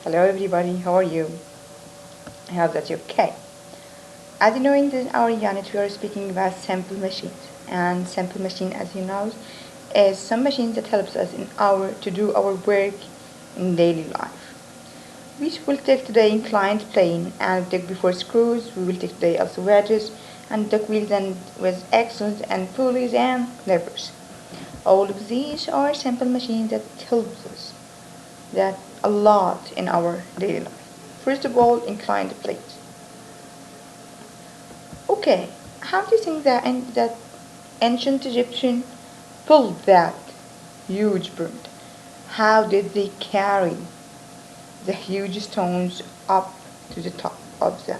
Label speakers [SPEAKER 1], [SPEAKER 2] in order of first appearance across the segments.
[SPEAKER 1] Hello everybody, how are you? I hope that you're okay. As you know, in our unit we are speaking about simple machines. And simple machine, as you know, is some machines that helps us to do our work in daily life. We will take today inclined plane and we take before screws. We will take today also wedges and duck wheels and with axles and pulleys and levers. All of these are simple machines that helps us that a lot in our daily life. First of all, inclined planes. Okay, how do you think that ancient Egyptian pulled that huge pyramid? How did they carry the huge stones up to the top of the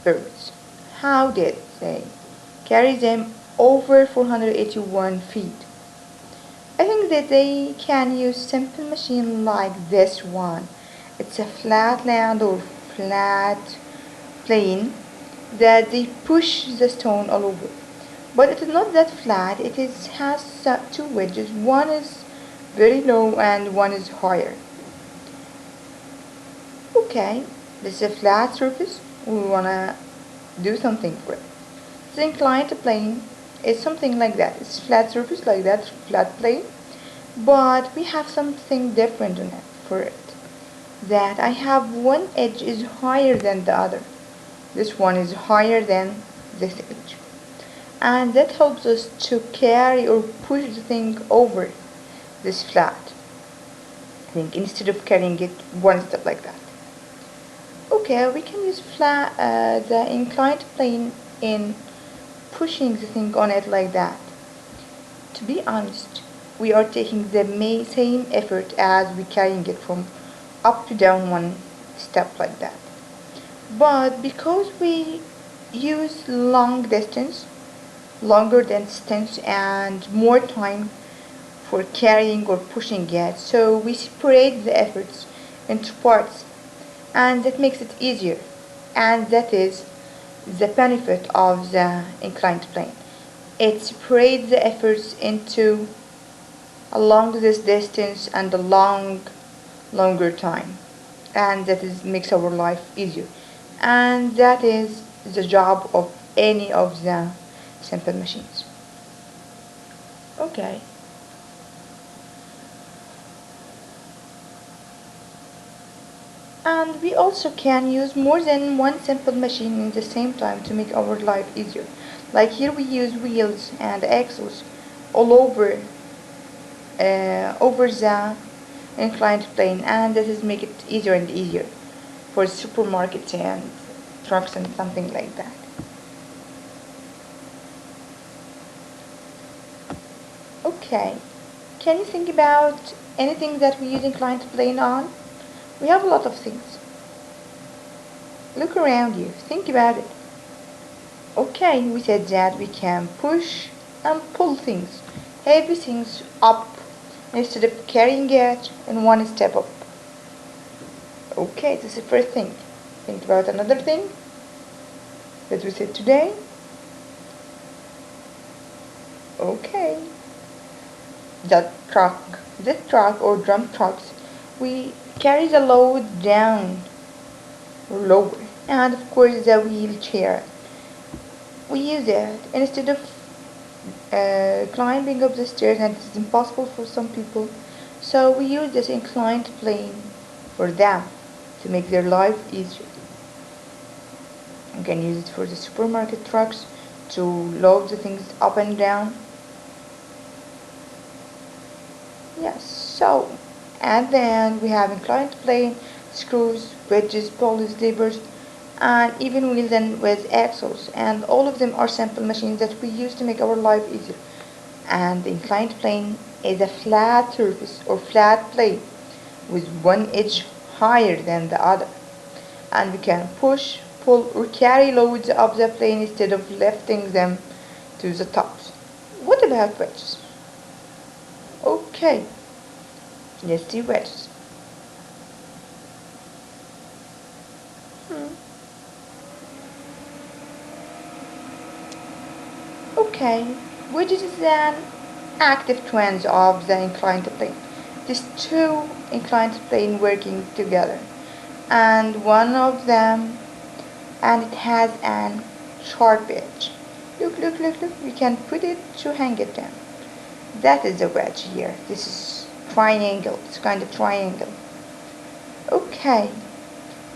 [SPEAKER 1] pyramids? How did they carry them over 481 feet? I think that they can use simple machine like this one. It's a flat land or flat plane that they push the stone all over. But it is not that flat. Has two wedges. One is very low and one is higher. Okay, this is a flat surface. We wanna do something for it. The inclined plane is something like that. It's flat surface like that, flat plane. But we have something different in it for it. That I have one edge is higher than the other. This one is higher than this edge. And that helps us to carry or push the thing over this flat thing instead of carrying it one step like that. Okay, we can use the inclined plane in pushing the thing on it like that. To be honest, we are taking the same effort as we carrying it from up to down one step like that. But because we use longer distance and more time for carrying or pushing it, so we separate the efforts into parts and that makes it easier. And that is the benefit of the inclined plane. It separates the efforts into a long this distance and a longer time, and that is makes our life easier. And that is the job of any of the simple machines. Okay. And we also can use more than one simple machine in the same time to make our life easier. Like here we use wheels and axles all over the inclined plane, and this is make it easier and easier for supermarkets and trucks and something like that. Okay, can you think about anything that we use inclined plane on? We have a lot of things. Look around you, think about it. Okay, we said that we can push and pull things, heavy things up instead of carrying it in one step up. Okay, this is the first thing. Think about another thing that we said today. Okay, this truck or drum trucks, we carry the load down or lower, and of course the wheelchair. We use it instead of climbing up the stairs, and it's impossible for some people. So we use this inclined plane for them to make their life easier. You can use it for the supermarket trucks to load the things up and down. Yes, so at the end we have inclined plane, screws, wedges, pulleys, levers, and even wheels and with axles, and all of them are simple machines that we use to make our life easier. And the inclined plane is a flat surface or flat plane with one edge higher than the other, and we can push, pull, or carry loads up the plane instead of lifting them to the tops. What about wedges? Okay, let's see wedges. Hmm. Okay, wedges is an active twins of the inclined plane. these two inclined plane working together, and one of them, and it has an sharp edge. Look, we can put it to hang it down. That is a wedge here. This is triangle. It's kind of triangle. Okay,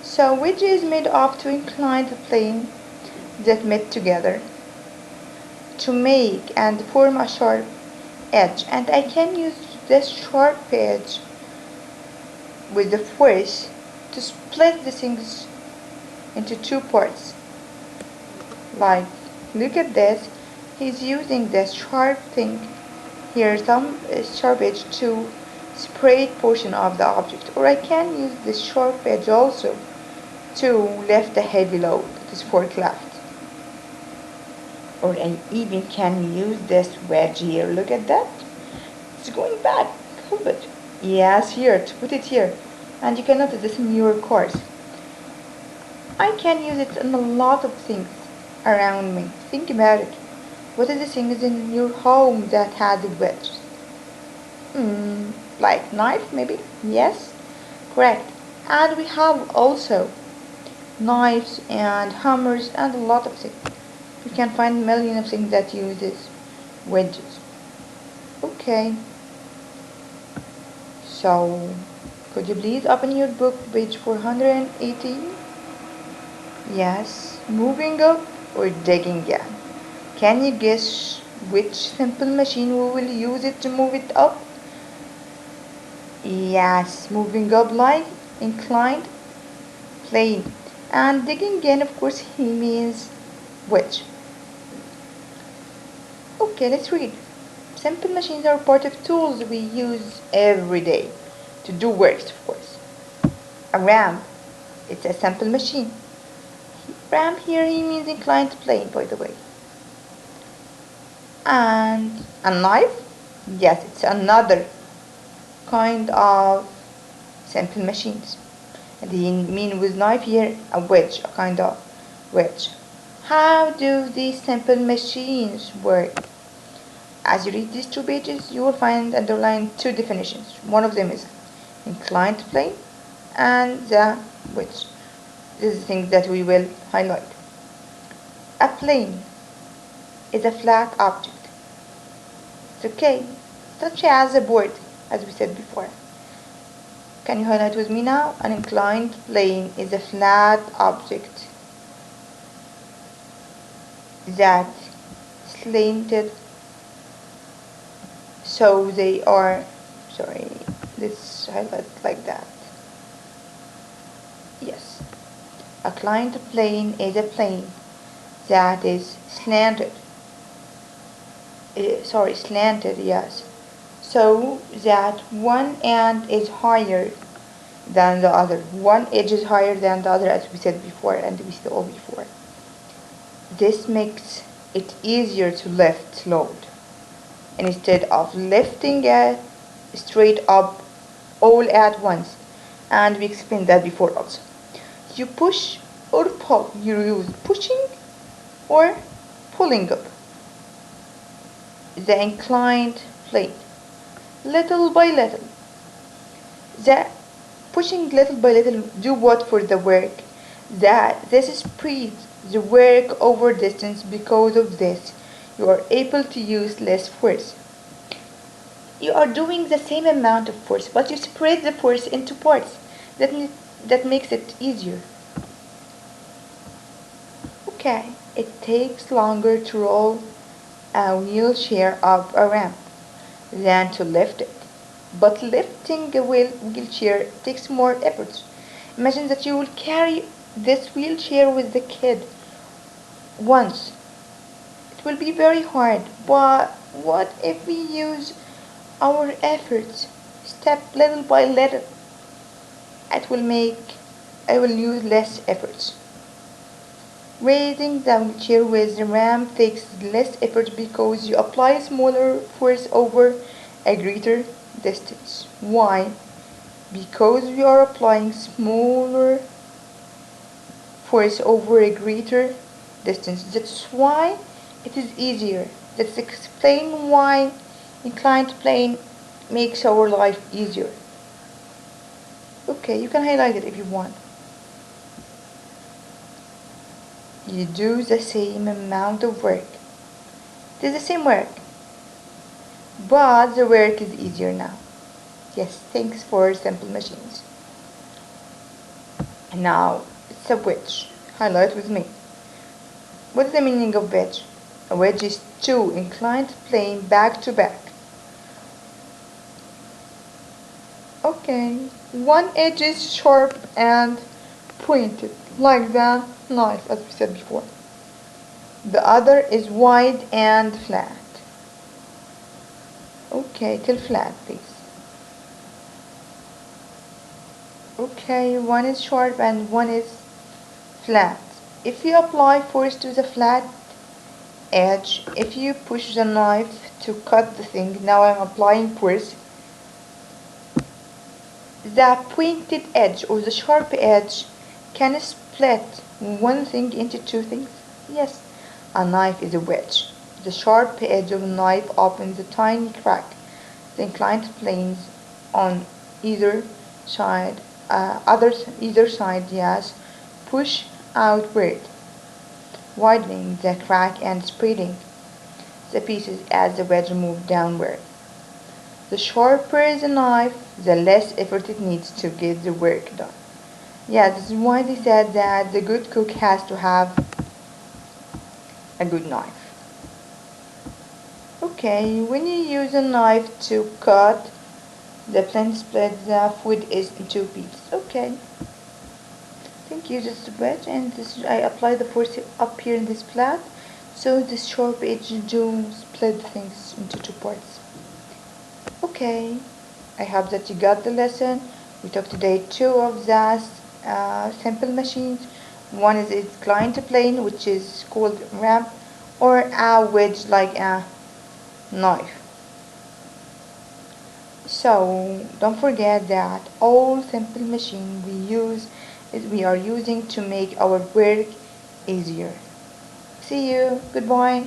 [SPEAKER 1] so wedge is made of two inclined plane that met together to make and form a sharp edge, and I can use this sharp edge with the force to split the things into two parts. Like, look at this. He's using this sharp thing here, some sharp edge to separate portion of the object. Or I can use this sharp edge also to lift a heavy load, this forklift. Or I even can use this wedge here. Look at that. It's going back. Hold it. Yes, here, to put it here. And you can notice this in your course. I can use it in a lot of things around me. Think about it. What are the things in your home that has a wedge? Like knife, maybe? Yes, correct. And we have also knives and hammers and a lot of things. You can find a million of things that uses wedges. Okay. So, could you please open your book, page 418? Yes, moving up or digging down. Can you guess which simple machine we will use it to move it up? Yes, moving up like inclined plane. And digging in, of course, he means wedge. Okay, let's read. Simple machines are part of tools we use every day to do work, of course. A ramp, it's a simple machine. Ramp here he means inclined plane, by the way. And a knife, yes, it's another kind of simple machines. And he mean with knife here a wedge, a kind of wedge. How do these simple machines work? As you read these two pages, you will find underlined two definitions. One of them is inclined plane and the wedge. This is the thing that we will highlight. A plane is a flat object. It's okay, such as a board, as we said before. Can you highlight with me now? An inclined plane is a flat object that slanted, so they are, sorry, let's highlight like that. Yes, a inclined plane is a plane that is slanted. Slanted, yes. So that one end is higher than the other. One edge is higher than the other, as we said before and we saw before. This makes it easier to lift load. Instead of lifting it straight up all at once. And we explained that before also. You push or pull. You use pushing or pulling up the inclined plane little by little. The pushing little by little do what for the work? That this speeds the work over distance. Because of this, you are able to use less force. You are doing the same amount of force, but you spread the force into parts. That makes it easier. Okay, it takes longer to roll a wheelchair up a ramp than to lift it. But lifting a wheelchair takes more effort. Imagine that you will carry this wheelchair with the kid once. It will be very hard, but what if we use our efforts step little by little? I will use less efforts. Raising the wheelchair with the ramp takes less effort because you apply smaller force over a greater distance. Why? Because we are applying smaller force over a greater distance. That's why it is easier. Let's explain why inclined plane makes our life easier. Okay, you can highlight it if you want. You do the same amount of work. It is the same work, but the work is easier now. Yes, thanks for simple machines. Now, it's a wedge. Highlight with me. What is the meaning of wedge? A wedge is two inclined planes back to back. Okay, one edge is sharp and pointed, like the knife, as we said before. The other is wide and flat. Okay, till flat, please. Okay, one is sharp and one is flat. If you apply force to the flat edge, if you push the knife to cut the thing, now I'm applying force, the pointed edge or the sharp edge can split one thing into two things. Yes, a knife is a wedge. The sharp edge of a knife opens a tiny crack. The inclined planes on either side, either side, yes, push outward, widening the crack and spreading the pieces as the wedge moves downward. The sharper the knife, the less effort it needs to get the work done. Yeah, this is why they said that the good cook has to have a good knife. Okay, when you use a knife to cut, the plan split the food is in two pieces. Okay. Thank you, just a bit, and this I apply the force up here in this flat, so this sharp edge do split things into two parts. Okay, I hope that you got the lesson. We took today two of the simple machines. One is inclined plane, which is called ramp, or a wedge like a knife. So don't forget that all simple machine we are using to make our work easier. See you. Goodbye.